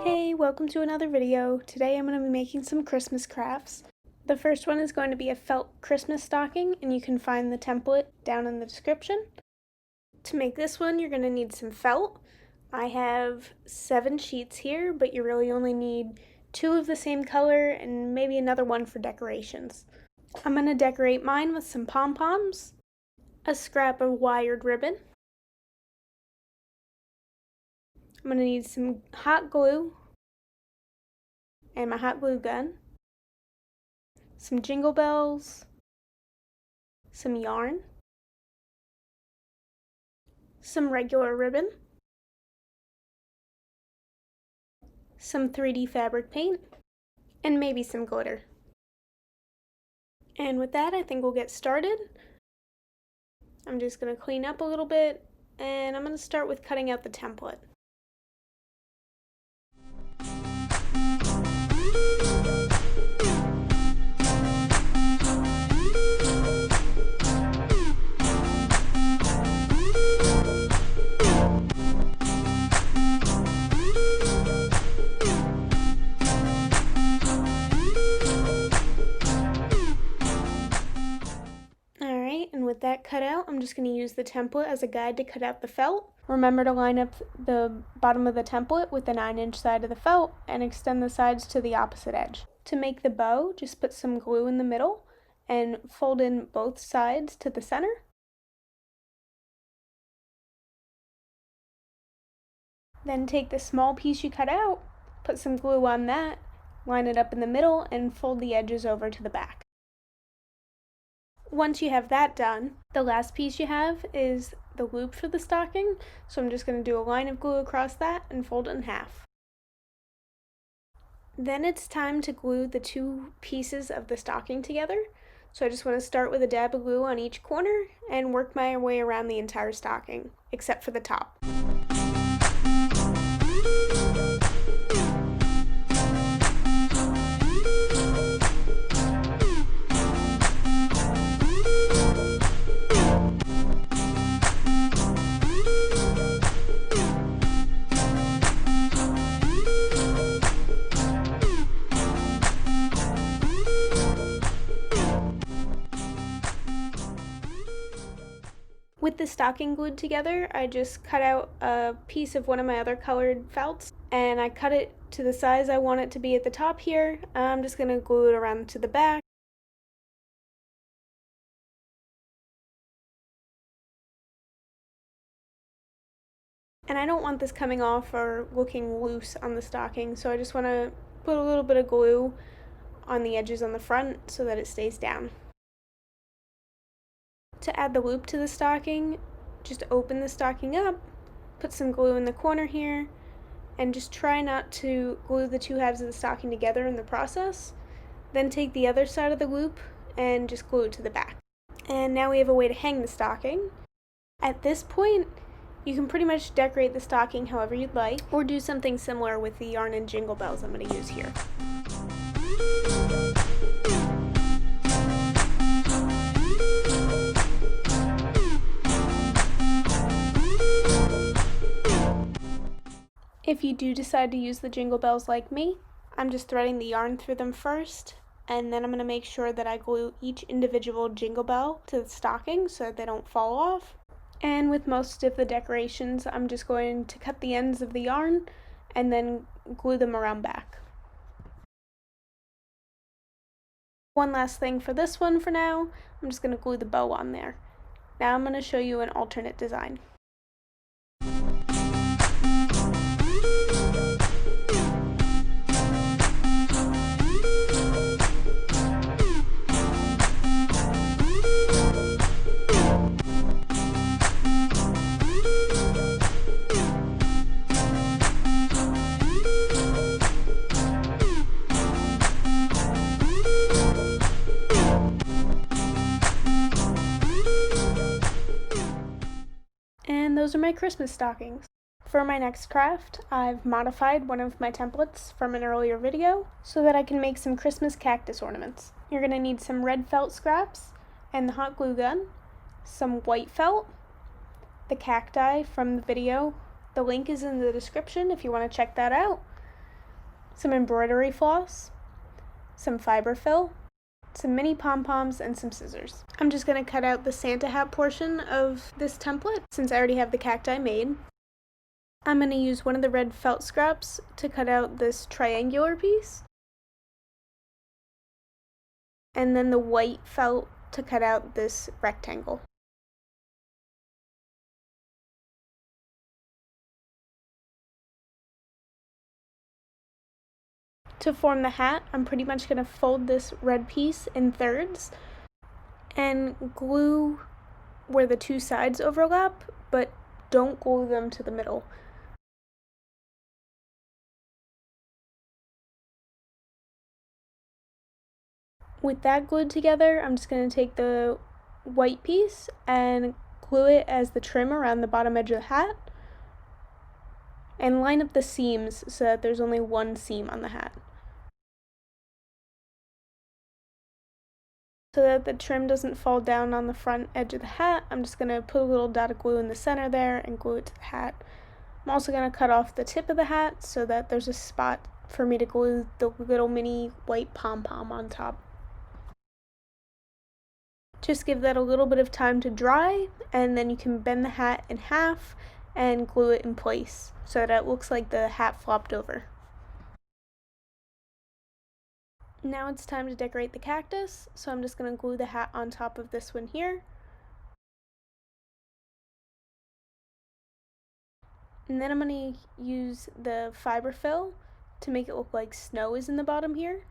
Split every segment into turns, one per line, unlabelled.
Hey, welcome to another video. Today I'm going to be making some Christmas crafts. The first one is going to be a felt Christmas stocking, and you can find the template down in the description. To make this one, you're going to need some felt. I have 7 sheets here, but you really only need 2 of the same color and maybe another one for decorations. I'm going to decorate mine with some pom-poms, a scrap of wired ribbon. I'm going to need some hot glue and my hot glue gun, some jingle bells, some yarn, some regular ribbon, some 3D fabric paint, and maybe some glitter. And with that, I think we'll get started. I'm just going to clean up a little bit, and I'm going to start with cutting out the template. And with that cut out, I'm just going to use the template as a guide to cut out the felt. Remember to line up the bottom of the template with the 9-inch side of the felt and extend the sides to the opposite edge. To make the bow, just put some glue in the middle and fold in both sides to the center. Then take the small piece you cut out, put some glue on that, line it up in the middle, and fold the edges over to the back. Once you have that done, the last piece you have is the loop for the stocking, so I'm just going to do a line of glue across that and fold it in half. Then it's time to glue the 2 pieces of the stocking together, so I just want to start with a dab of glue on each corner and work my way around the entire stocking, except for the top. With the stocking glued together, I just cut out a piece of one of my other colored felts, and I cut it to the size I want it to be at the top here. I'm just going to glue it around to the back. And I don't want this coming off or looking loose on the stocking, so I just want to put a little bit of glue on the edges on the front so that it stays down. To add the loop to the stocking, just open the stocking up, put some glue in the corner here, and just try not to glue the 2 halves of the stocking together in the process. Then take the other side of the loop and just glue it to the back. And now we have a way to hang the stocking. At this point, you can pretty much decorate the stocking however you'd like, or do something similar with the yarn and jingle bells I'm going to use here. If you do decide to use the jingle bells like me, I'm just threading the yarn through them first, and then I'm going to make sure that I glue each individual jingle bell to the stocking so that they don't fall off. And with most of the decorations, I'm just going to cut the ends of the yarn and then glue them around back. One last thing for this one for now, I'm just going to glue the bow on there. Now I'm going to show you an alternate design. And those are my Christmas stockings. For my next craft, I've modified one of my templates from an earlier video so that I can make some Christmas cactus ornaments. You're going to need some red felt scraps and the hot glue gun, some white felt, the cacti from the video, The link is in the description if you want to check that out. Some embroidery floss, some fiber fill, some mini pom-poms, and some scissors. I'm just going to cut out the Santa hat portion of this template since I already have the cacti made. I'm going to use one of the red felt scraps to cut out this triangular piece, and then the white felt to cut out this rectangle. To form the hat, I'm pretty much going to fold this red piece in thirds and glue where the two sides overlap, but don't glue them to the middle. With that glued together, I'm just going to take the white piece and glue it as the trim around the bottom edge of the hat, and line up the seams so that there's only one seam on the hat. So that the trim doesn't fall down on the front edge of the hat, I'm just going to put a little dot of glue in the center there and glue it to the hat. I'm also going to cut off the tip of the hat so that there's a spot for me to glue the little mini white pom-pom on top. Just give that a little bit of time to dry, and then you can bend the hat in half and glue it in place so that it looks like the hat flopped over. Now it's time to decorate the cactus, so I'm just going to glue the hat on top of this one here. And then I'm going to use the fiber fill to make it look like snow is in the bottom here.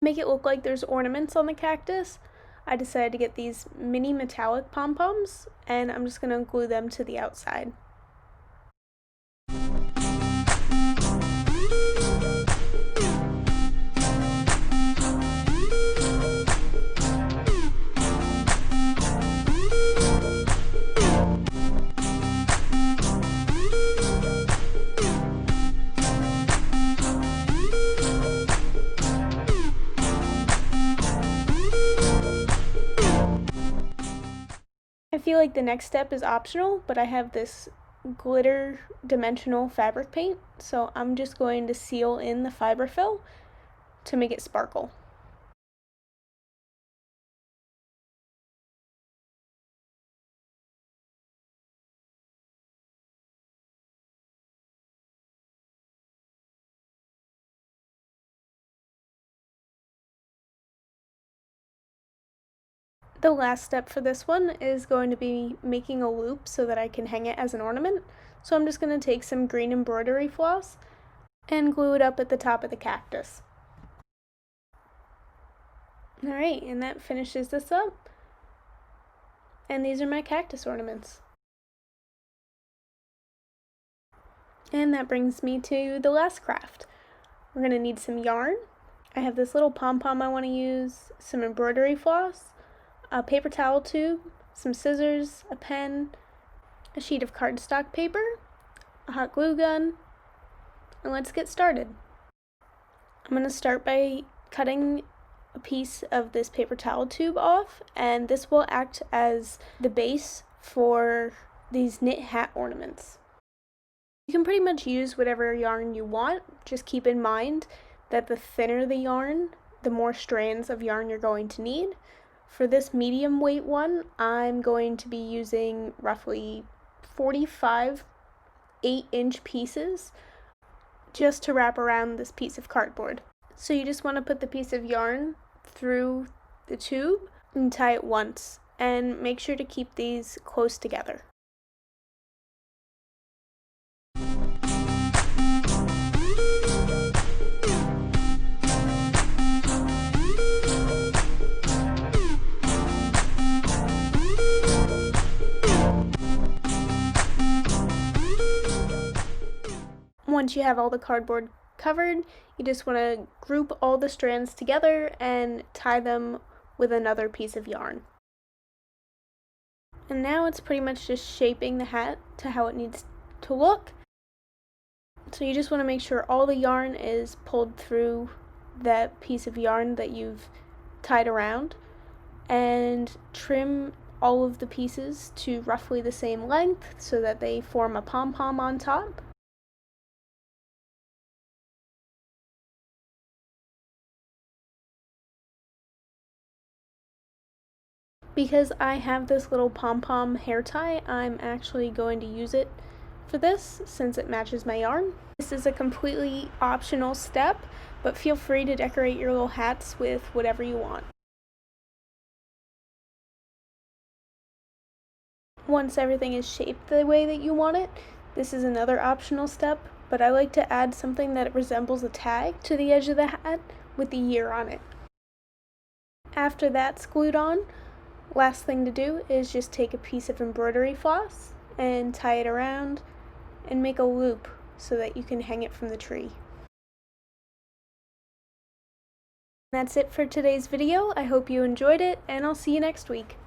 Make it look like there's ornaments on the cactus, I decided to get these mini metallic pom-poms, and I'm just going to glue them to the outside. I feel like the next step is optional, but I have this glitter dimensional fabric paint, so I'm just going to seal in the fiber fill to make it sparkle. The last step for this one is going to be making a loop so that I can hang it as an ornament. So I'm just going to take some green embroidery floss and glue it up at the top of the cactus. Alright, and that finishes this up. And these are my cactus ornaments. And that brings me to the last craft. We're going to need some yarn. I have this little pom-pom I want to use, some embroidery floss, a paper towel tube, some scissors, a pen, a sheet of cardstock paper, a hot glue gun, and let's get started. I'm going to start by cutting a piece of this paper towel tube off, and this will act as the base for these knit hat ornaments. You can pretty much use whatever yarn you want, just keep in mind that the thinner the yarn, the more strands of yarn you're going to need. For this medium weight one, I'm going to be using roughly 45 8-inch pieces just to wrap around this piece of cardboard. So you just want to put the piece of yarn through the tube and tie it once, and make sure to keep these close together. Once you have all the cardboard covered, you just want to group all the strands together and tie them with another piece of yarn. And now it's pretty much just shaping the hat to how it needs to look. So you just want to make sure all the yarn is pulled through that piece of yarn that you've tied around, and trim all of the pieces to roughly the same length so that they form a pom-pom on top. Because I have this little pom-pom hair tie, I'm actually going to use it for this since it matches my yarn. This is a completely optional step, but feel free to decorate your little hats with whatever you want. Once everything is shaped the way that you want it, this is another optional step, but I like to add something that resembles a tag to the edge of the hat with the year on it. After that's glued on, last thing to do is just take a piece of embroidery floss and tie it around and make a loop so that you can hang it from the tree. That's it for today's video. I hope you enjoyed it, and I'll see you next week.